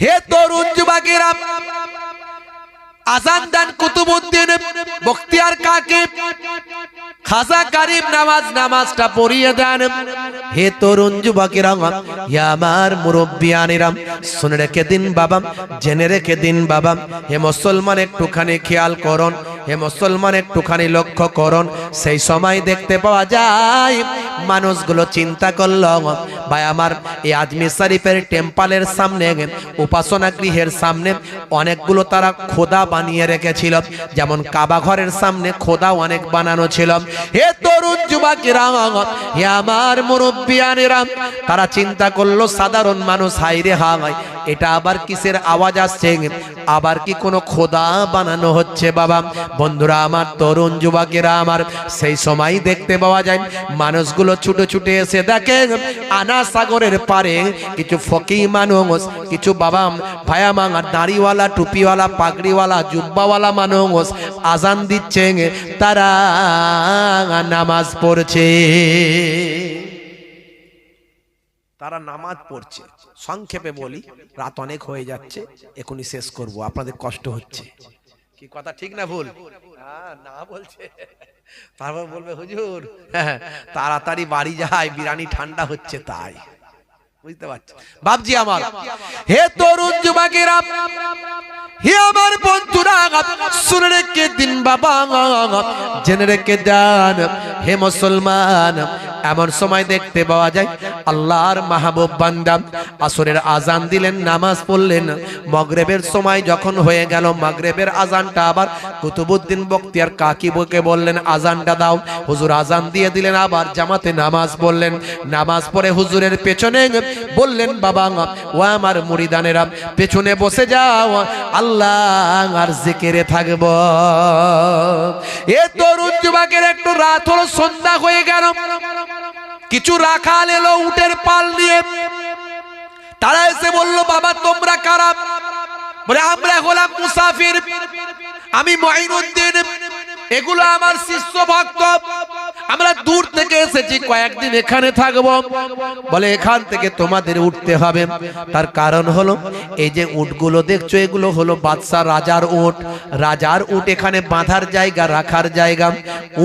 হে তরুণ যুবকেরা, আজান দেন কুতুবউদ্দিন বখতিয়ার কাকি, খাজা গরিব নওয়াজ নামাজটা পড়িয়ে দেন। হে তরুণ যুবকেরা, হে আমার মুরব্বিয়ানেরা, শুনে রেখে দিন বাবা, জেনে রেখে দিন বাবা। হে মুসলমান একটুখানি খেয়াল করুন, হে মুসলমান একটুখানি লক্ষ্য করুন। সেই সময় দেখতে পাওয়া যায় মানুষগুলো চিন্তা করলো, ভাই আমার এই আজমির শরীফের টেম্পলের সামনে, উপাসনা গৃহের সামনে অনেকগুলো তারা খোদা বানিয়ে রেখেছিল, যেমন কাবা ঘরের সামনে খোদা অনেক বানানো ছিল। হে তরুণ যুবকেরা, হে আমার মুরব্বিয়ানেরা, তারা চিন্তা করলো সাধারণ মানুষ, হাই রে হাই, এটা আবার কিসের আওয়াজ আসছে, আবার কি কোনো খোদা বানানো হচ্ছে বাবা? বন্ধুরা আমার, তরুণ যুবকেরা আমার, সেই সময় দেখতে পাওয়া যায় মানুষগুলো ছুটে ছুটে এসে দেখে আনা সাগরের পারে কিছু ফকি মানুষ, কিছু বাবা ভায়া মাঙা দাড়িওয়ালা, টুপিওয়ালা, পাগড়িওয়ালা, জুব্বাওয়ালা মানুষ আজান দিচ্ছে, তারা নামাজ পড়ছে। তারা নামাজ পড়ছে। সংক্ষেপে বলি, রাত অনেক হয়ে যাচ্ছে, এখনই শেষ করব, আপনাদের কষ্ট হচ্ছে। কি কথা ঠিক না ভুল? না বলছে, তারপর বলবে হুজুর তাড়াতাড়ি বাড়ি যায়, বিরানি ঠান্ডা হচ্ছে তাই। বুঝতে পারছি বাপজি আমার। হে তরুণ যুবকেরা, হে আমার বন্ধুরা, শুনে রেখে দিন বাবা, জেনে রেখে দেন। হে মুসলমান, এমন সময় দেখতে পাওয়া যায় আল্লাহর মাহবুব বান্দা আসরের আজান দিলেন, নামাজ পড়লেন। মাগরিবের সময় যখন হয়ে গেল, মাগরিবের আজানটা আবার কুতুবউদ্দিন বখতিয়ার কাকি বকে বললেন আজানটা দাও। হুজুর আজান দিয়ে দিলেন, আবার জামাতে নামাজ পড়লেন। নামাজ পড়ে হুজুরের পেছনে বললেন বাবা ও আমার মুরিদানেরা, পেছনে বসে যাও, আল্লাহ আর জিকিরে থাকব। এ তরুণ যুবকের একটু রাত হলো, সন্ধ্যা হয়ে গেল, কিছু রাখাল এলো উটের পাল নিয়ে। তারা এসে বলল বাবা তোমরা কারা? বলে আমরা হলাম মুসাফির, আমি মঈনুদ্দিন, এগুলো আমার শিষ্য ভক্ত, আমরা দূর থেকে এসেছি, কয়েকদিন এখানে থাকবো। বলে এখান থেকে তোমাদের উঠতে হবে। তার কারণ হলো এই যে উটগুলো দেখছো, এগুলো হলো বাদশা রাজার উট। রাজার উট এখানে বাঁধার জায়গা, রাখার জায়গা।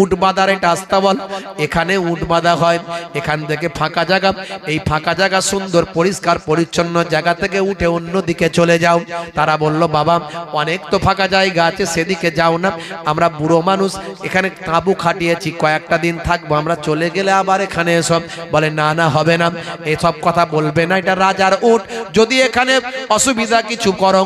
উট বাঁধার এটা আস্তাবল, এখানে উট বাঁধা হয়। এখান থেকে ফাঁকা জায়গা, এই ফাঁকা জায়গা সুন্দর পরিষ্কার পরিচ্ছন্ন জায়গা থেকে উঠে অন্য দিকে চলে যাও। তারা বলল বাবা অনেক তো ফাঁকা জায়গা আছে, সেদিকে যাও না, আমরা বুড়ো মানুষ, এখানে তাঁবু খাটিয়েছি, কয়েকটা দিন থাকবো, আমরা চলে গেলে আবার এখানে এসব। বলে না না, হবে না, এসব কথা বলবে না, এটা রাজার উট, যদি এখানে অসুবিধা কিছু করো,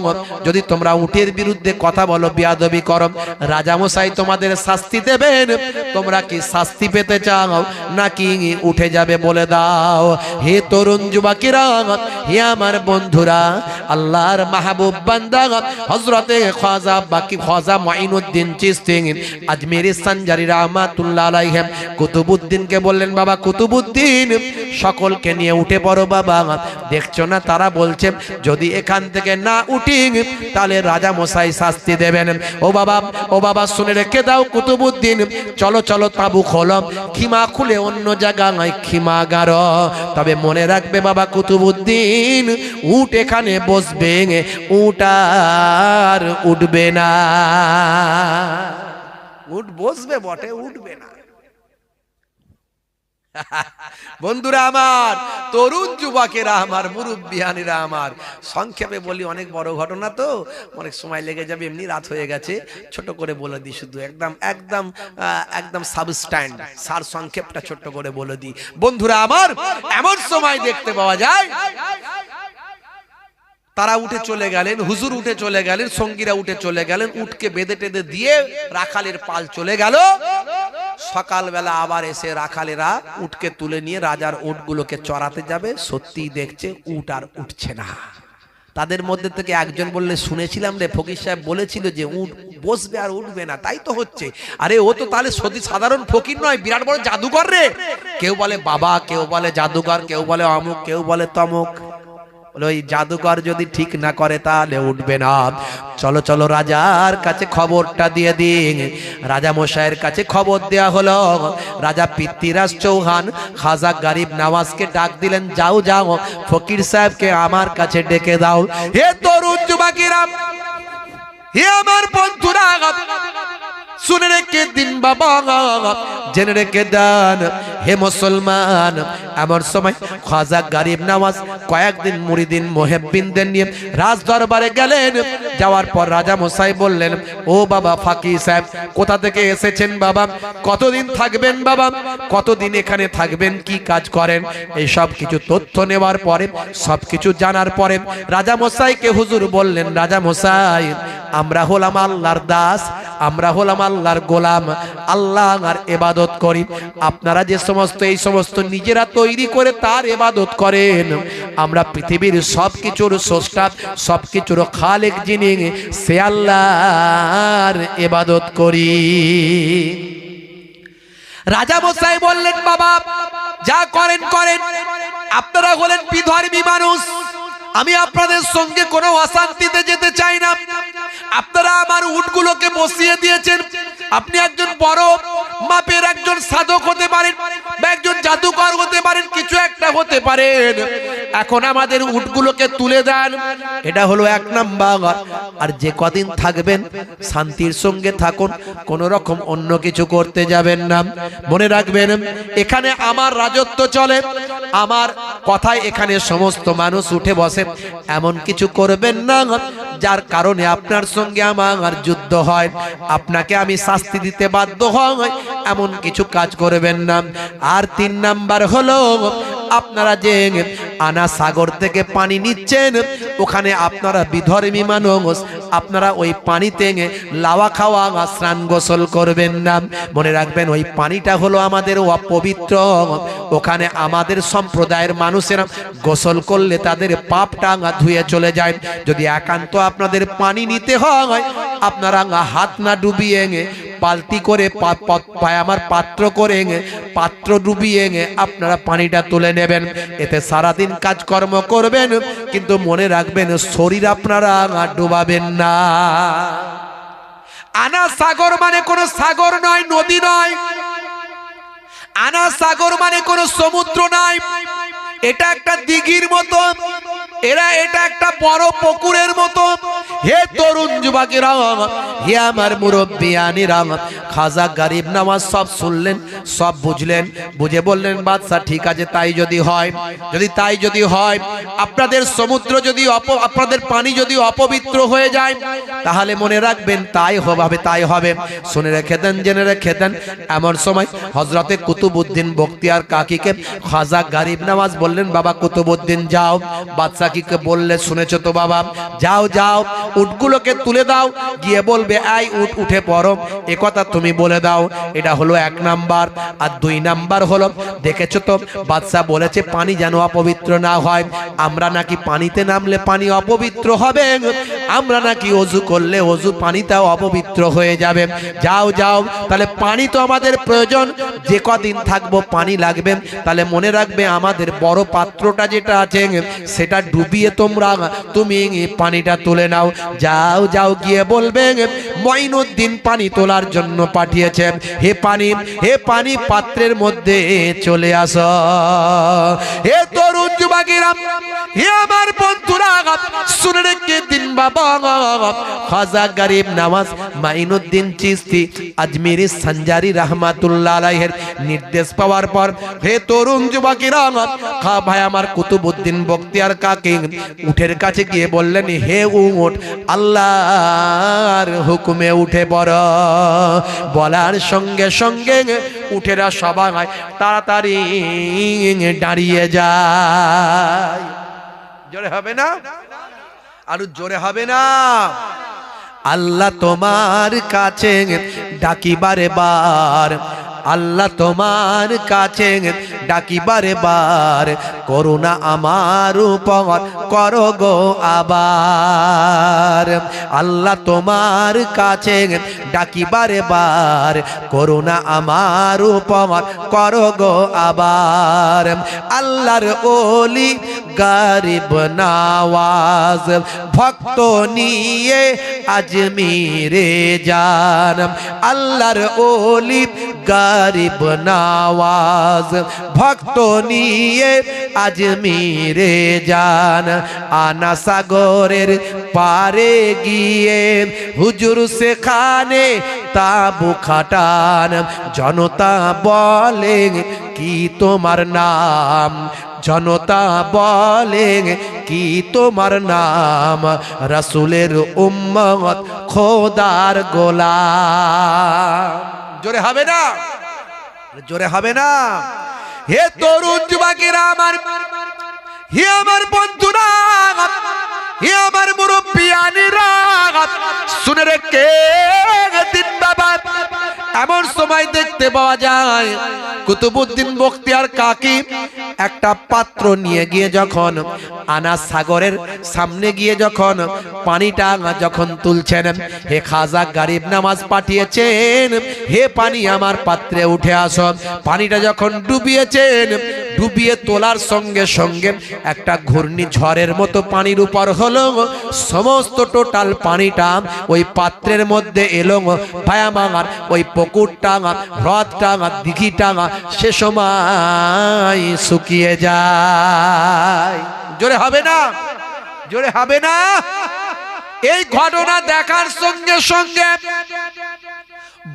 যদি তোমরা উটের বিরুদ্ধে কথা বলো, বেয়াদবি করো, রাজামশাই তোমাদের শাস্তি দেবেন। তোমরা কি শাস্তি পেতে চাও নাকি উঠে যাবে বলে দাও। হে তরুণ যুবকেরা, হে আমার বন্ধুরা, আল্লাহর মাহবুব বান্দা হযরতে খাজা মঈনুদ্দিন চিশতি আজমিরি সঞ্জারি রাহমাতুল্লাহ আলাইহি কুতুবউদ্দিনকে বললেন বাবা কুতুবউদ্দিন, সকলকে নিয়ে উঠে পড়ো বাবা। দেখছো না তারা বলছে যদি এখান থেকে না উঠি তাহলে রাজা মশাই শাস্তি দেবেন। ও বাবা শুনে রেখে দাও কুতুবউদ্দিন, চলো চলো তাঁবু খোলো, খিমা খুলে অন্য জায়গায় খিমা গাড়ো। তবে মনে রাখবে বাবা কুতুবউদ্দিন, উট এখানে বসবে, উট আর উঠবে না। উট বসবে বটে, উঠবে না। বন্ধুরা আমার, তরুণ যুবকেরা আমার, মুরব্বিয়ানেরা আমার, সংক্ষেপে বলি, অনেক বড় ঘটনা তো অনেক সময় লেগে যাবে, এমনি রাত হয়ে গেছে, ছোট করে বলে দিই, শুধু একদম সাবস্ট্যান্ড সার সংক্ষেপটা ছোট্ট করে বলে দিই। বন্ধুরা আমার, এমন সময় দেখতে পাওয়া যায় তারা উঠে চলে গেলেন, হুজুর উঠে চলে গেলেন, সঙ্গীরা উঠে চলে গেলেন, উটকে বেঁধে টেঁধে দিয়ে রাখালের পাল চলে গেল। সকালবেলা আবার এসে রাখালেরা উটকে তুলে নিয়ে রাজার উটগুলোকে চড়াতে যাবে, সত্যি দেখছে উট আর উঠছে না। তাদের মধ্যে থেকে একজন বললে শুনেছিলাম রে, ফকির সাহেব বলেছিল যে উট বসবে আর উঠবে না, তাই তো হচ্ছে। আরে ও তো তাহলে সাধারণ ফকির নয়, বিরাট বড় জাদুকর রে। কেউ বলে বাবা, কেউ বলে জাদুকর, কেউ বলে অমুক, কেউ বলে তমুক। ওই জাদুকর যদি ঠিক না করে তাহলে উঠবে না। চলো চলো রাজার কাছে খবরটা দিয়ে দিন। রাজা মশাইয়ের কাছে খবর দেয়া হলো। রাজা পৃথ্বীরাজ চৌহান খাজা গরিব নওয়াজকে ডাক দিলেন, যাও যাও ফকির সাহেবকে আমার কাছে ডেকে দাও। হে তরুণ যুবকেরা, হে আমার বন্ধুরা, শুনে রেখে দিন বাবা, জেনে রেখে দেন হে মুসলমান। এমন সময় খাজা গরিব নওয়াজ কয়েকদিন মুরিদিন মুহিব্বিনদের নিয়ে রাজ দরবারে গেলেন। যাওয়ার পর রাজা মশাই বললেন, ও বাবা ফকির সাহেব, কোথা থেকে এসেছেন বাবা? কতদিন থাকবেন বাবা? কতদিন এখানে থাকবেন? কি কাজ করেন? এই সব কিছু তথ্য নেওয়ার পরে, সব কিছু জানার পরে রাজা মশাইকে হুজুর বললেন, রাজা মশাই, আমরা হলাম আল্লাহর দাস, আমরা হলাম আল্লাহর গোলাম, আল্লাহর ইবাদত করি। আপনারা যে সমস্ত এই সমস্ত নিজেরা তৈরি করে তার ইবাদত করেন, আমরা পৃথিবীর সবকিছুর স্রষ্টা, সবকিছুর খালেক যিনি, সে আল্লাহর ইবাদত করি। রাজা মশাই বললেন, বাবা যা করেন করেন, আপনারা হলেন বিধর্মী মানুষ, আমি আপনাদের সঙ্গে কোনো অশান্তিতে যেতে চাই না। আপনারা আমার উটগুলোকে বসিয়ে দিয়েছেন। আপনি একজন বড় মাপের একজন সাধক হতে পারেন, বা একজন জাদুকর হতে পারেন, কিছু একটা হতে পারেন। এখন আমাদের উটগুলোকে তুলে দেন, এটা হলো এক নাম্বার। আর যে কদিন থাকবেন শান্তির সঙ্গে থাকুন, কোন রকম অন্য কিছু করতে যাবেন না। মনে রাখবেন, এখানে আমার রাজত্ব চলে, আমার কথায় এখানে সমস্ত মানুষ উঠে বসে। এমন কিছু করবেন না যার কারণে আপনার সঙ্গে আমার যুদ্ধ হয়, আপনাকে আমি শাস্তি দিতে বাধ্য হই, এমন কিছু কাজ করবেন না। আর 3 নাম্বার হলো, আপনারা যে আনা সাগর থেকে পানি নিচ্ছেন, ওখানে আপনারা বিধর্মী মানুষ, আপনারা ওই পানিতে লাওয়া খাওয়া স্নান গোসল করবেন না। মনে রাখবেন, ওই পানিটা হলো আমাদের অপবিত্র। ওখানে আমাদের সম্প্রদায়ের মানুষেরা গোসল করলে তাদের পাপটা ধুয়ে চলে যায়। যদি একান্ত আপনাদের পানি নিতে হয়, আপনারা হাত না ডুবিয়ে পালতি করে আমার পাত্র করে পাত্র ডুবিয়ে আপনারা পানিটা তুলে নেবেন। এতে সারাদিন কাজকর্ম করবেন, কিন্তু মনে রাখবেন শরীর আপনারা ডুবাবেন না। আনা সাগর মানে কোনো সাগর নয়, নদী নয়। আনা সাগর মানে কোনো সমুদ্র নয়, এটা একটা দিঘির মতো, এটা একটা বড় পুকুরের মতো। হে তরুণ যুবকেরা, হে আমার মুরব্বিয়ানেরা, খাজা গরিব নওয়াজ সব শুনলেন, সব বুঝলেন, বুঝে বললেন, বাদশা ঠিক আছে, তাই যদি হয়, তাই যদি হয়, আপনাদের সমুদ্র যদি আপনাদের পানি যদি অপবিত্র হয়ে যায়, তাহলে মনে রাখবেন তাই হবে, তাই হবে। শুনে রেখে দেন, জেনে রেখে দেন। এমন সময় হযরতে কুতুবউদ্দিন বখতিয়ার কাকীকে খাজা গরিব নওয়াজ বললেন, বাবা কুতুবউদ্দিন যাও। বাদশা কিকে বললে, শুনেছো তো বাবা, যাও যাও উটগুলোকে তুলে দাও, গিয়ে বলবে এই উট উঠে পড়ো, এ কথা তুমি বলে দাও। এটা হলো 1 নাম্বার। আর 2 নাম্বার হলো, দেখেছো তো বাদশা বলেছে পানি যেন অপবিত্র না হয়। আমরা নাকি পানিতে নামলে পানি অপবিত্র হবে, আমরা নাকি ওযু করলে ওযু পানিটাও অপবিত্র হয়ে যাবে। যাও যাও, তাহলে পানি তো আমাদের প্রয়োজন, যে কদিন থাকবো পানি লাগবে। তাহলে মনে রাখবে, আমাদের বড় পাত্রটা যেটা আছে সেটা ডুবিয়ে তুমি পানিটা তুলে নাও। যাও যাও, গিয়ে বলবে মঈনুদ্দিন পানি তোলার জন্য পাঠিয়েছে, হে পানি পাত্রের মধ্যে চলে আসো। হে তরুণ যুবকেরা, হে আমার বন্ধুরা, শুনে রেখে দিন বাবা, খাজা গরিব নওয়াজ মঈনুদ্দিন চিশতি আজমিরি সঞ্জারি রাহমাতুল্লাহ আলাইহির নির্দেশ পাওয়ার পর, হে তরুণ যুবকেরা, ভাই আমার কুতুবউদ্দিন বখতিয়ার কাকী উটের কাছে গিয়ে বললেন, হে উট, আল্লাহর হুকুমে উঠে পড়। বলার সঙ্গে সঙ্গে উটেরা সবাই তাড়াতাড়ি দাঁড়িয়ে যায়। জোরে হবে না? আরো জোরে হবে না? আল্লাহ তোমার কাছে ডাকি বারে বার, আল্লাহ তোমার কাছে ডাকি বারে বার, করুণা আমার উপর করো গো আবার। আল্লাহ তোমার কাছে ডাকি বারে বার, করুণা আমার উপর করো গো আবার। আল্লাহর ওলি গরিব নওয়াজ, ভক্ত নিয়ে আজমিরে যান। আল্লাহর ওলি গরিব নওয়াজ, ভক্ত নিয়ে আজমিরে যান। আনা সাগরের পারে গিয়ে হুজুর সেখানে তাবু খাটান। জনতা বলে কি তোমার নাম, জনতা বলে কি তোমার নাম, রাসূলের উম্মত খোদার গোলাম। জোরে হবে না, জোরে হবে না। হে তরুণ যুবকেরা আমার, হে আমার বন্ধুরা, হে আমার মুরব্বিয়ানেরা, শুনে রেখে দিন বাবা। এমন সময় দেখতে পাওয়া যায় কুতুবউদ্দিন বখতিয়ার কাকি একটা পাত্র নিয়ে গিয়ে যখন আনা সাগরের সামনে গিয়ে যখন পানিটা যখন তুলছেন, হে খাজা গরিব নামাজ পাঠিয়েছেন, হে পানি আমার পাত্রে উঠে আসো। পানিটা যখন ডুবিয়েছেন, ডুবিয়ে তোলার সঙ্গে সঙ্গে একটা ঘূর্ণিঝড়ের মতো পানির উপর হলো। সমস্ত টোটাল পানিটা ওই পাত্রের মধ্যে এলো। ভায়ামার ওই পুকুরটা, হ্রদটা, দিঘিটা সে সময় শুকিয়ে যায়। জোরে হবে না, জোরে হবে না। এই ঘটনা দেখার সঙ্গে সঙ্গে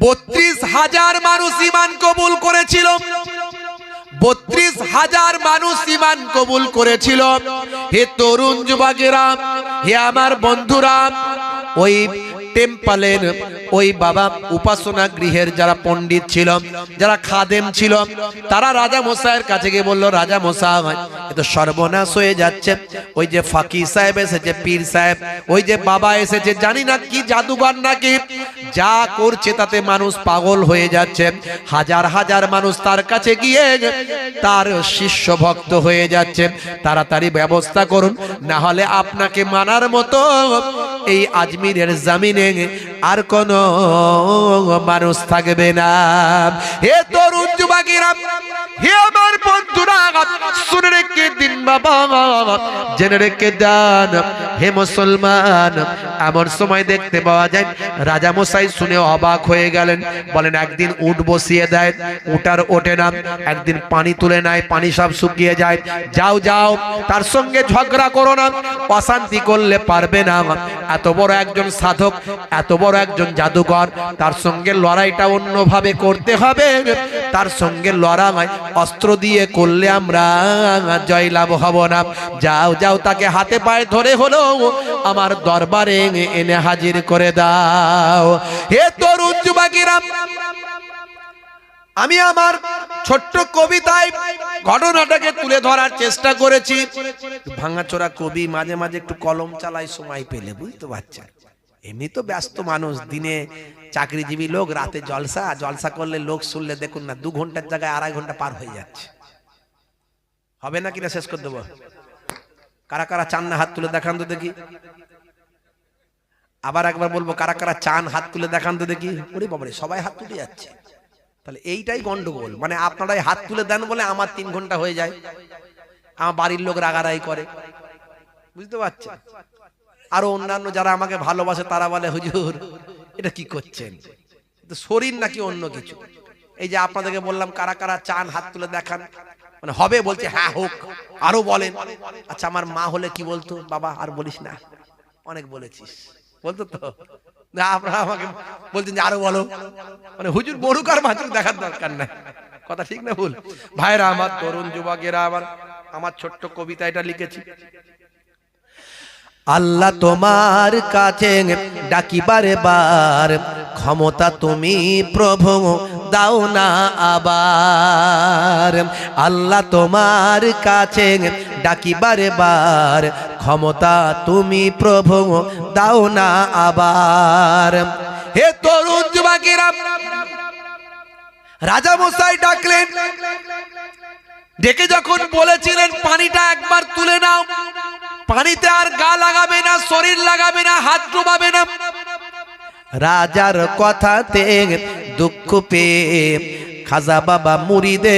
32,000 মানুষ ঈমান কবুল করেছিল। 32,000 মানুষ ঈমান কবুল করেছিল। হে তরুণ যুবকেরা, হে আমার বন্ধুরা, ওই টেম্পলের ওই বাবা উপাসনা গৃহের যারা পণ্ডিত ছিল, যারা খাদেম ছিল, তারা রাজা মশাইয়ের কাছে গিয়ে বলল, রাজা মশাই এ তো সর্বনাশ হয়ে যাচ্ছে। ওই যে ফাকির সাহেব এসেছে, পীর সাহেব, ওই যে বাবা এসেছে, জানি না কি জাদুঘর নাকি, যা করছে তাতে মানুষ পাগল হয়ে যাচ্ছে। হাজার হাজার মানুষ তার কাছে গিয়ে তার শিষ্য ভক্ত হয়ে যাচ্ছে। তাড়াতাড়ি ব্যবস্থা করুন, না হলে আপনাকে মানার মতো এই আজমিরের জমিনে আর কোন মানুষ থাকবে না। হে তরুণ যুবকেরা, হে আমার বন্ধুরা, শুনে রেখে দিন বাবা, জেনে রেখে দেন। হে মুসলমান, এমন সময় দেখতে পাওয়া যায় রাজা মশাই শুনে অবাক হয়ে গেলেন। বলেন একদিন উট বসিয়ে দেয়, উট আর ওঠে না। একদিন পানি তুলে নেয়, পানি সব শুকিয়ে যায়। যাও যাও, তার সঙ্গে ঝগড়া করো না, অশান্তি করলে পারবে না। এত বড় একজন সাধক, এত বড় একজন জাদুকর, তার সঙ্গে লড়াইটা অন্যভাবে করতে হবে। তার সঙ্গে লড়াই অস্ত্র দিয়ে করলে আমরা জয়লাভ হব না। যাও যাও, তাকে হাতে পায়ে ধরে হলো আমার দরবারে এনে হাজির করে দাও। হে তরুণ যুবকেরা, আমি আমার ছোট্ট কবিতায় ঘটনাটাকে তুলে ধরার চেষ্টা করেছি। ভাঙাচোরা কবি, মাঝে মাঝে একটু কলম চালাই সময় পেলে, বুঝতে পারছেন। এমনি তো ব্যস্ত মানুষ, দিনে চাকরিজীবী লোক, রাতে জলসা, জলসা করলে লোক শুনলে দেখুন না 2 ঘন্টার জায়গায় 2.5 ঘন্টা পার হয়ে যাচ্ছে। হবে না কিনা শেষ করে দেবো? কারা কারা চান না হাত তুলে দেখান তো দেখি। আবার একবার বলবো, কারা কারা চান হাত তুলে দেখান তো দেখি। ওরে বাবারে, সবাই হাত তুলে যাচ্ছে। তাহলে এইটাই গন্ডগোল। মানে আপনারাই হাত তুলে দেন বলে আমার 3 ঘন্টা হয়ে যায়, আমার বাড়ির লোক রাগারাগি করে, বুঝতে পারছেন। আরো অন্যান্য যারা আমাকে ভালোবাসে তারা বলে, হুজুর এটা কি করছেন, শরীর নাকি অন্য কিছু। এই যে আপনাদেরকে বললাম কারা কারা চান হাত তুলে দেখান, মানে হবে বলছে, হ্যাঁ হোক, আরো বলেন। আচ্ছা আমার মা হলে কি বলতো, বাবা আর বলিস না, অনেক বলেছিস বলতো তো না। আপনারা আমাকে বলছেন যে আরো বলো, মানে হুজুর বড়ুক আর মাত্র দেখার দরকার নাই। কথা ঠিক না ভুল? ভাইরা আমার, তরুণ যুবকেরা আমার ছোট্ট কবিতা এটা লিখেছি। আল্লাহ তোমার কাছে ডাকি বারে বার, ক্ষমতা তুমি প্রভু দাও না আবার। আল্লাহ তোমার কাছে ডাকি বারে বার, ক্ষমতা তুমি প্রভু দাও না আবার। হে তরুণ যুবকেরা, রাজা মশাই ডাকলেন, ডেকে যখন বলেছিলেন পানিটা একবার তুলে নাও, পানিতে আর গা লাগাবে না, শরীর লাগাবে না, হাত ডুবাবে না। রাজার কথাতে দুঃখ পেয়ে খাজা বাবা মুরিদে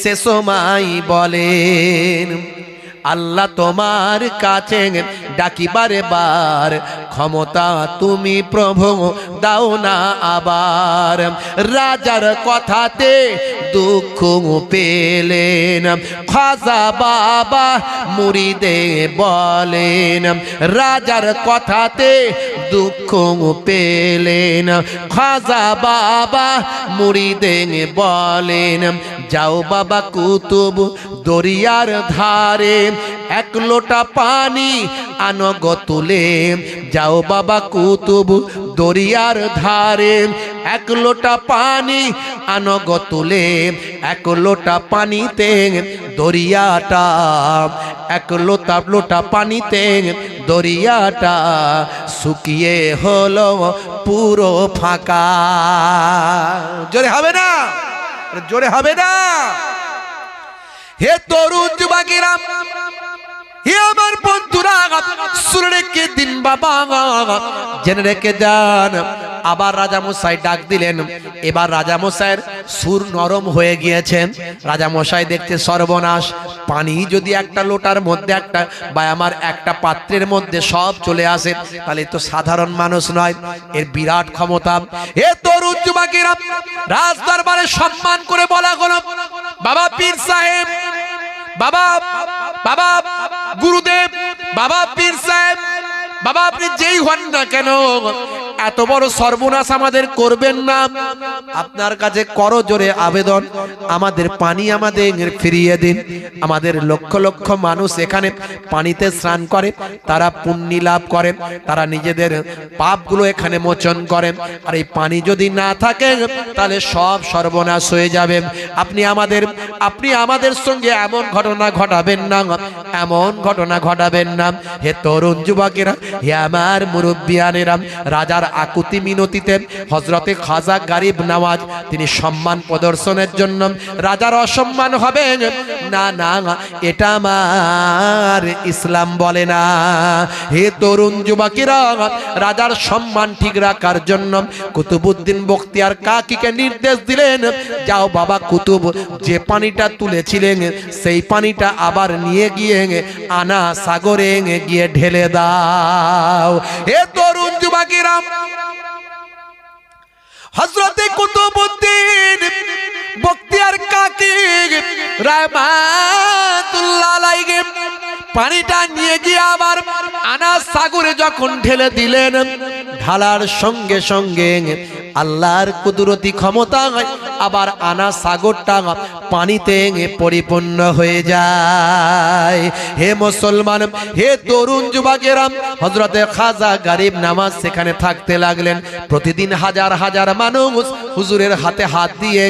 সে সময় বলেন, আল্লাহ তোমার কাছে ডাকিবারে বার, ক্ষমতা তুমি প্রভু দাও না আবার। রাজার কথাতে দুঃখ পেলেন খাজা বাবা মুরিদে বলেন, রাজার কথাতে দুঃখ পেলেন খাজা বাবা মুরিদে বলেন, যাও বাবা কুতুব দরিয়ার ধারে, এক লোটা পানি আনো গো তুলে। যাও বাবা কুতুব দরিয়ার ধারে, এক লোটা পানি আনো গো তুলে। এক লোটা পানিতে দরিয়াটা, এক লোটা পানিতে দরিয়াটা শুকিয়ে হলো পুরো ফাঁকা। জোরে হবে না, জোরে হবে না। হে তরুণ যুবকেরা, হে আমার বন্ধুরা, শুনে রেখে দিন বাবা, জেনে রেখে যান। আবার রাজামশাই ডাক দিলেন। এবার রাজামশাইয়ের সুর নরম হয়ে গিয়েছেন। রাজামশাই দেখতে সর্বনাশ, পানি যদি একটা লোটার মধ্যে একটা বা আমার একটা পাত্রের মধ্যে সব চলে আসে, তাহলে তো সাধারণ মানুষ নয়, এর বিরাট ক্ষমতা। হে তরুণ যুবকেরা, রাজ দরবারে সম্মান করে বলা হলো, বাবা পীর সাহেব, বাবা বাবা গুরুদেব, বাবা পীর সাহেব, বাবা আপনি যেই হন না কেন, এত বড় সর্বনাশ আমাদের করবেন না। আপনার কাছে করজোরে আবেদন, আমাদের পানি আমাদের ফিরিয়ে দিন। আমাদের লক্ষ লক্ষ মানুষ এখানে পানিতে স্নান করে, তারা পুণ্য লাভ করেন, তারা নিজেদের পাপগুলো এখানে মোচন করেন। আর এই পানি যদি না থাকে তাহলে সব সর্বনাশ হয়ে যাবে। আপনি আমাদের সঙ্গে এমন ঘটনা ঘটাবেন না, এমন ঘটনা ঘটাবেন না। হে তরুণ যুবকেরা, হে আমার মুরব্বিয়ানেরা, রাজার আকুতি মিনতিতে হযরতে খাজা গরিব নওয়াজ তিনি সম্মান প্রদর্শনের জন্য রাজার অসম্মান হবে না, না, এটা আমার ইসলাম বলে না। হে তরুণ যুবকেরা, রাজার সম্মান ঠিক রাখার জন্য কুতুবউদ্দিন বখতিয়ার কাকীকে নির্দেশ দিলেন, যাও বাবা কুতুব, যে পানিটা তুলেছিলেন সেই পানিটা আবার নিয়ে গিয়ে আনা সাগরে গিয়ে ঢেলে দাও। হে তরুণ যুবকেরা, হযরতে কুতুবউদ্দিন বখতিয়ার কাকী রাহমাতুল্লাহ আলাইহি পানিটা নিয়ে গিয়ে আবার আনা সাগরে যখন ঢেলে দিলেন, ঢালার সঙ্গে সঙ্গে আল্লাহর কুদরতি ক্ষমতা আবার আনা সাগরটা পানিতে পরিপূর্ণ হয়ে যায়। হে মুসলমান, হে তরুণ যুবকেরা, হযরতে খাজা গরিব নওয়াজ সেখানে থাকতে লাগলেন। প্রতিদিন হাজার হাজার মানুষ হুজুরের হাতে হাত দিয়ে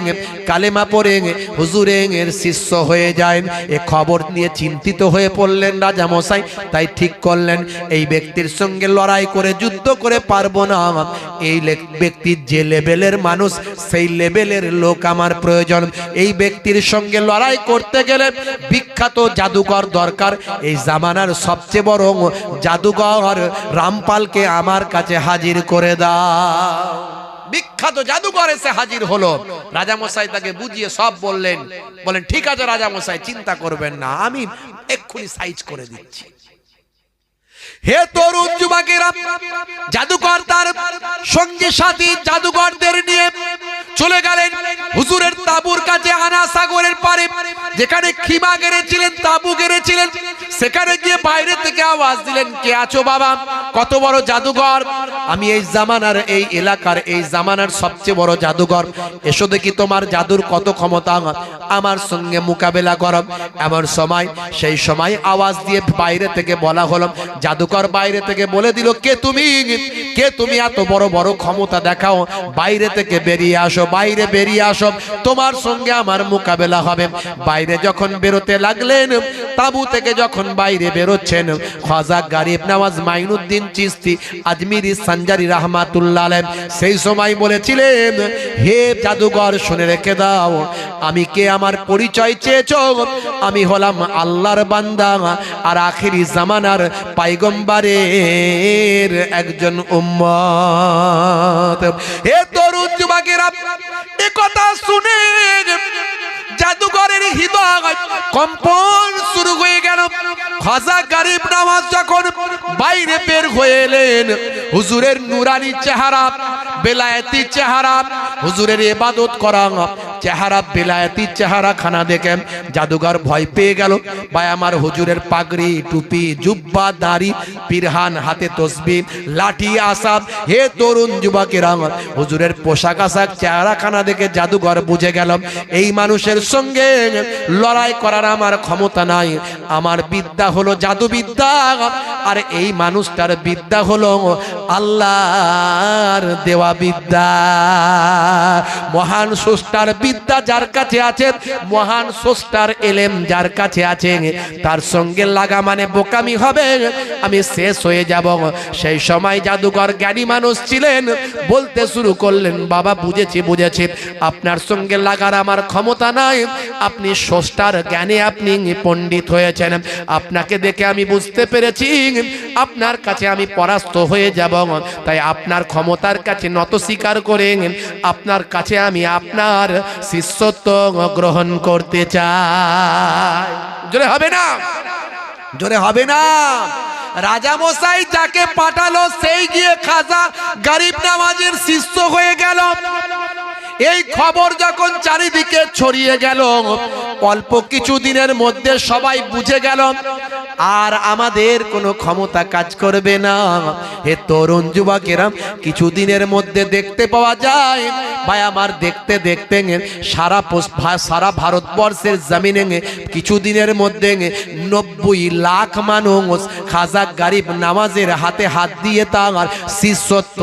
কালেমা পড়ে হুজুরের শিষ্য হয়ে যায়। এ খবর নিয়ে চিন্তিত হয়ে পড়লেন রাজামশাই। তাই ঠিক করলেন, এই ব্যক্তির সঙ্গে লড়াই করে যুদ্ধ করে পারবো না। এই ব্যক্তির যে লেভেলের মানুষ, সেই লেভেলের লোক আমার প্রয়োজন। এই ব্যক্তির সঙ্গে লড়াই করতে গেলে বিখ্যাত জাদুকর দরকার। এই জামানার সবচেয়ে বড় জাদুকর রামপালকে আমার কাছে হাজির করে দাও। বিখ্যাত জাদুকর এসে হাজির হলো। রাজামশাই তাকে বুঝিয়ে সব বললেন। বলেন, ঠিক আছে রাজামশাই, চিন্তা করবেন না, আমি এক্ষুনি সাইজ করে দিচ্ছি। হে তরুণ যুবকেরা, জাদুকর তার সঙ্গী সাথী জাদুকরদের নিয়ে চলে গেলেন হুজুরের তাঁবুর কাছে, আনা সাগরের পারে যেখানে খিমা গেড়েছিলেন, তাঁবু গেড়েছিলেন। সেখানে গিয়ে বাইরে থেকে আওয়াজ দিলেন, কে আছো বাবা? কত বড় জাদুকর, আমি এই জামানার, এই এলাকার, এই জামানার সবচেয়ে বড় জাদুকর। এসো দেখি তোমার জাদুর কত ক্ষমতা, আমার সঙ্গে মোকাবেলা করো। এমন সময়, সেই সময় আওয়াজ দিয়ে বাইরে থেকে বলা হলো, জাদুকর বাইরে থেকে বলে দিল, কে তুমি? কে তুমি? এত বড় বড় ক্ষমতা দেখাও, বাইরে থেকে বেরিয়ে আসো, বাইরে বেরিয়ে আসো, তোমার সঙ্গে আমার মোকাবেলা হবে। বাইরে যখন বেরোতে লাগলেন, তাঁবু থেকে যখন বাইরে বেরোচ্ছেন, খাজা গরিব নওয়াজ মাইনুদ্দিন চিশতি আজমিরি সঞ্জারি রাহমাতুল্লাহ আলাইহি সেই সময় বলেছিলেন, হে জাদুঘর শুনে রেখে দাও, আমি কে, আমার পরিচয় চেয়েছো, আমি হলাম আল্লাহর বান্দা আর আখিরি জামানার পয়গম্বরের একজন উম্মত। হে তরুণ যুবকেরা, এই কথা শুনে জাদুঘরের হৃদয় কম্পন শুরু হয়ে গেল। খাজা গরিব নওয়াজ যখন বাইরে বের হয়ে এলেন, হুজুরের নুরানি চেহারা, বেলায়েতি চেহারা, হুজুরের ইবাদত করা চেহারা, বেলায়েতি চেহারা খানা দেখে জাদুঘর ভয় পেয়ে গেল। ভাই আমার, হুজুরের পাগড়ি, টুপি, জুব্বা, দাড়ি, পিরহান, হাতে তসবিহ, লাঠি, আসাদ। হে তরুণ যুবকেরা, হুজুরের পোশাক আশাক, চেহারা খানা দেখে জাদুঘর বুঝে গেল এই মানুষের সঙ্গে লড়াই করার আমার ক্ষমতা নাই। আমার বিদ্যা হলো জাদুবিদ্যা, আর এই মানুষটার বিদ্যা হলো আল্লাহর দেওয়া বিদ্যা। মহান স্রষ্টার বিদ্যা যার কাছে আছে, মহান স্রষ্টার এলেম যার কাছে আছে, তার সঙ্গে লাগা মানে বোকামি হবে, আমি শেষ হয়ে যাব। সেই সময় জাদুঘর জ্ঞানী মানুষ ছিলেন, বলতে শুরু করলেন, বাবা বুঝেছি বুঝেছি, আপনার সঙ্গে লাগার আমার ক্ষমতা নাই, আপনি স্রষ্টার জ্ঞানে আপনি পণ্ডিত হয়েছেন, আপনাকে দেখে আমি বুঝতে পেরেছি আপনার কাছে আমি পরাস্ত হয়ে যাব, তাই আপনার ক্ষমতার কাছে নত স্বীকার করে আপনার কাছে আমি আপনার শিষ্যত্ব গ্রহণ করতে চাই। জোরে হবে না? জোরে হবে না? রাজা মশাই যাকে পাঠালো সেই গিয়ে খাজা গরিব নওয়াজের শিষ্য হয়ে গেল। এই খবর যখন চারিদিকে ছড়িয়ে গেল, অল্প কিছু দিনের মধ্যে সবাই বুঝে গেল আর আমাদের কোনো ক্ষমতা কাজ করবে না। হে তরুণ যুবকেরা, কিছু দিনের মধ্যে দেখতে পাওয়া যায়, ভাই আমার, দেখতে দেখতে সারা ভারতবর্ষের জমিনে কিছু দিনের মধ্যে 90 লাখ মানুষ খাজা গরিব নওয়াজের হাতে হাত দিয়ে তার শিষ্যত্ব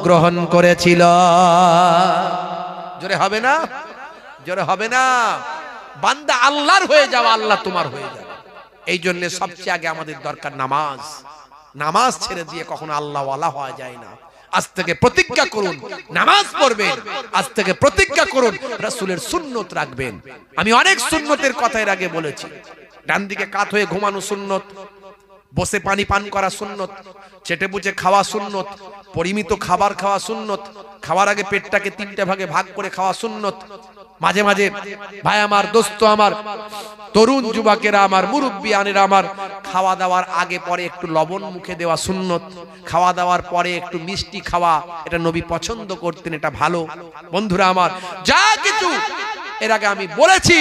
গ্রহণ করেছিল। জোরে হবে না? জোরে হবে না? বান্দা আল্লাহর হয়ে যাও, আল্লাহ তোমার হয়ে যাবে। এই জন্য সবচেয়ে আগে আমাদের দরকার নামাজ। নামাজ ছেড়ে দিয়ে কখনো আল্লাহ ওয়ালা হওয়া যায় না। আজ থেকে প্রতিজ্ঞা করুন নামাজ পড়বেন, আজ থেকে প্রতিজ্ঞা করুন রাসূলের সুন্নত রাখবেন। আমি অনেক সুন্নতের কথা এর আগে বলেছি। ডান দিকে কাত হয়ে ঘুমানো সুন্নত, বসে পানি পান করা সুন্নত, চেটে বুঝে খাওয়া সুন্নত, পরিমিত খাবার খাওয়া সুন্নত, খাওয়ার আগে পেটটাকে 3টে ভাগে ভাগ করে খাওয়া সুন্নত। মাঝে মাঝে ভাই আমার, দোস্ত আমার, তরুণ যুবকেরা আমার, মুরব্বিয়ানেরা আমার, খাওয়া দাওয়ার আগে পরে একটু লবণ মুখে দেওয়া সুন্নত, খাওয়া দাওয়ার পরে একটু মিষ্টি খাওয়া, এটা নবী পছন্দ করতেন, এটা ভালো। বন্ধুরা আমার, যা কিছু এর আগে আমি বলেছি,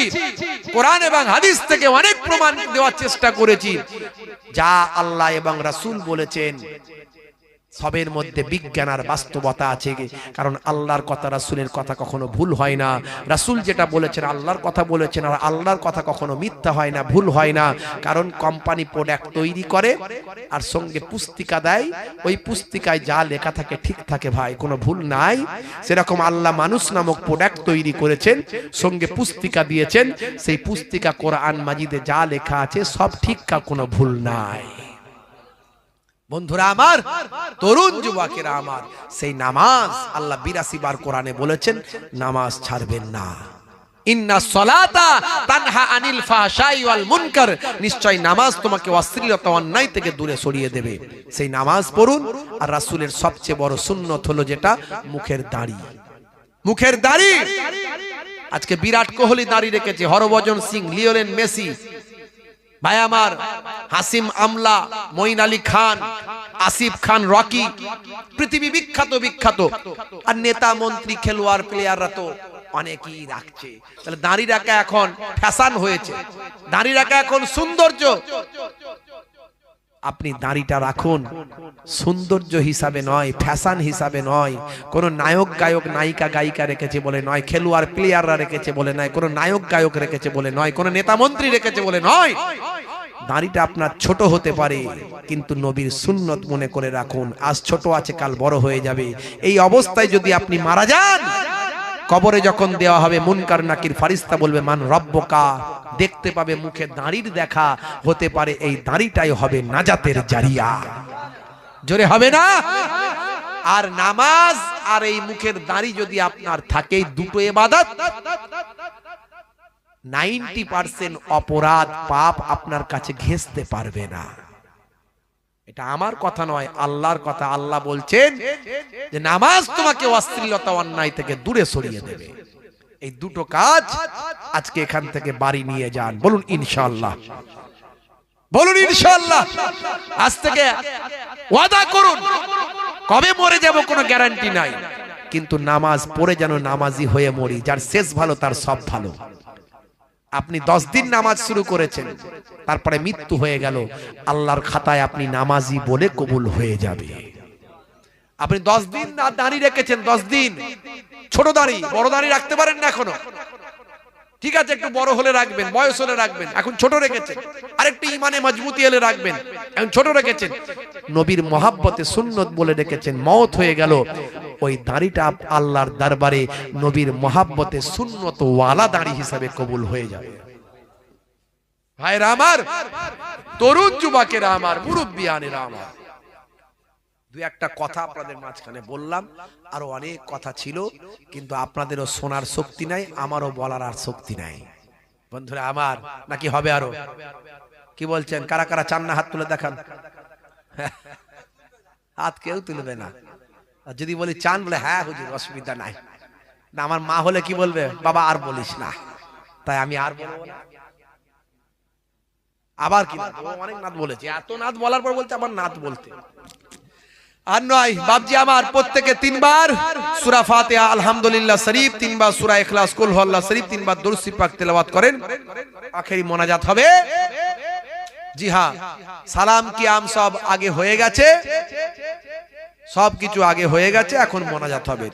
কোরআন এবং হাদিস থেকে অনেক প্রমাণ দেওয়ার চেষ্টা করেছি। যা আল্লাহ এবং রাসূল বলেছেন সবের মধ্যে বিজ্ঞান আর বাস্তবতা আছে, কারণ আল্লাহর কথা রাসূলের কথা কখনো ভুল হয় না। রাসূল যেটা বলেছেন আল্লাহর কথা বলেছেন, আর আল্লাহর কথা কখনো মিথ্যা হয় না, ভুল হয় না। কারণ কোম্পানি প্রোডাক্ট তৈরি করে আর সঙ্গে পুস্তিকা দেয়, ওই পুস্তিকায় যা লেখা থাকে ঠিক থাকে ভাই, কোনো ভুল নাই। সেরকম আল্লাহ মানুষ নামক প্রোডাক্ট তৈরি করেছেন, সঙ্গে পুস্তিকা দিয়েছেন, সেই পুস্তিকা কোরআন মাজিদে যা লেখা আছে সব ঠিক, কোনো ভুল নাই। বন্ধুরা আমার, তরুণ যুবকেরা আমার, সেই নামাজ আল্লাহ 82 বার কোরআনে বলেছেন নামাজ ছাড়বেন না। ইন্না সলাতা তানহা আনিল ফাহশাই ওয়াল মুনকার, নিশ্চয় নামাজ তোমাকে অশ্লীলতা অন্যায় থেকে দূরে সরিয়ে দেবে। সেই নামাজ পড়ুন। আর রাসূলের সবচেয়ে বড় সুন্নত হলো যেটা, মুখের দাড়ি। মুখের দাড়ি। আজকে বিরাট কোহলি দাড়ি রেখেছে, হরভজন সিং, লিওনেল মেসি, ভাই আমার, হাসিম আমলা, মঈন আলী খান, আসিফ খান, রকি, পৃথিবী বিখ্যাত বিখ্যাত। আর নেতা মন্ত্রী খেলোয়াড় প্লেয়াররা তো অনেকেই রাখছে। তাহলে দাড়ি রাখা এখন ফ্যাশন হয়েছে, দাড়ি রাখা এখন সৌন্দর্য। আপনি দাড়িটা রাখুন সৌন্দর্য হিসাবে নয়, ফ্যাশন হিসাবে নয়। কোন নায়ক গায়ক নায়িকা গায়িকা রেখেছে বলে নয়, খেলোয়াড় প্লেয়াররা রেখেছে বলে নয়, কোন নায়ক গায়ক রেখেছে বলে নয়, কোন নেতা মন্ত্রী রেখেছে বলে নয়। দাড়িটা আপনার ছোট হতে পারে, কিন্তু নবীর সুন্নত মনে করে রাখুন। আজ ছোট আছে, কাল বড় হয়ে যাবে। এই অবস্থায় যদি আপনি মারা যান, কবরে যখন দেওয়া হবে মুনকার নাকির ফারিস্তা বলবে মান রব্বুকা, দেখতে পাবে মুখে দাড়ির দেখা, হতে পারে এই দাড়িটাই হবে নাজাতের জারিয়া। জোরে হবে না? আর নামাজ আর এই মুখের দাড়ি যদি আপনার থাকে, দুটো ইবাদত, 90% অপরাধ পাপ আপনার কাছে ঘেঁষতে পারবে না। এটা আমার কথা নয়, আল্লাহর কথা। আল্লাহ বলছেন যে নামাজ তোমাকে অশ্লীলতা অন্যায় থেকে দূরে সরিয়ে দেবে। এই দুটো কাজ আজকে এখান থেকে বাড়ি নিয়ে যান। বলুন ইনশাআল্লাহ, বলুন ইনশাআল্লাহ। আজ থেকে ওয়াদা করুন, কবে মরে যাব কোনো গ্যারান্টি নাই, কিন্তু নামাজ পড়ে যেন নামাজি হয়ে মরি। যার শেষ ভালো তার সব ভালো। আপনি 10 দিন নামাজ শুরু করেছেন, তারপরে মৃত্যু হয়ে গেল, আল্লাহর খাতায় আপনি নামাজি বলে কবুল হয়ে যাবে। আপনি 10 দিন না দাড়ি রেখেছেন, 10 দিন ছোট দাড়ি, বড় দাড়ি রাখতে পারেন না এখনো, ঠিক আছে, একটু বড় হলে রাখবেন, বয়স হলে রাখবেন, এখন ছোট রেখেছেন। আর একটু ইমানে মজবুতি এলে রাখবেন, এখন ছোট রেখেছেন। নবীর মহাব্বতে সুন্নত বলে রেখেছেন, মওত হয়ে গেল, ওই দাড়িটা আল্লাহর দরবারে নবীর মহাব্বতে সুন্নত ওয়ালা দাড়ি হিসাবে কবুল হয়ে যাবে। ভাইরা আমার, তরুণ যুবকেরা আমার, মুরব্বিয়ানেরা আমার, দুই একটা কথা আপনাদের মাঝখানে বললাম। আরো অনেক কথা ছিল, কিন্তু আপনাদেরও শোনার শক্তি নাই, আমারও বলার আর শক্তি নাই। বন্ধুরা আমার, নাকি হবে আরো? কি বলছেন? কারা কারা চান না হাত তুলে দেখান। হাত কেউ তুলবে না। আর যদি বলি চান, বলে হ্যাঁ হুজুর অসুবিধা নাই। না, আমার মা হলে কি বলবে? বাবা আর বলিস না। তাই আমি আর বলবো না। আবার কি অনেক নাত বলেছি, এত নাত বলার পর বলছে আবার নাত বলতে। আর নয় বাপজি আমার, প্রত্যেকে 3 বার সূরা ফাতিহা আলহামদুলিল্লাহ শরীফ, 3 বার সূরা ইখলাস কুল হুয়াল্লাহ শরীফ, 3 বার দুরূদ শরীফ পাক তেলাওয়াত করেন। আখেরি মোনাজাত হবে। জি হ্যাঁ, সালাম কিয়াম সব আগে হয়ে গেছে, সব কিছু আগে হয়ে গেছে, এখন মোনাজাত হবে।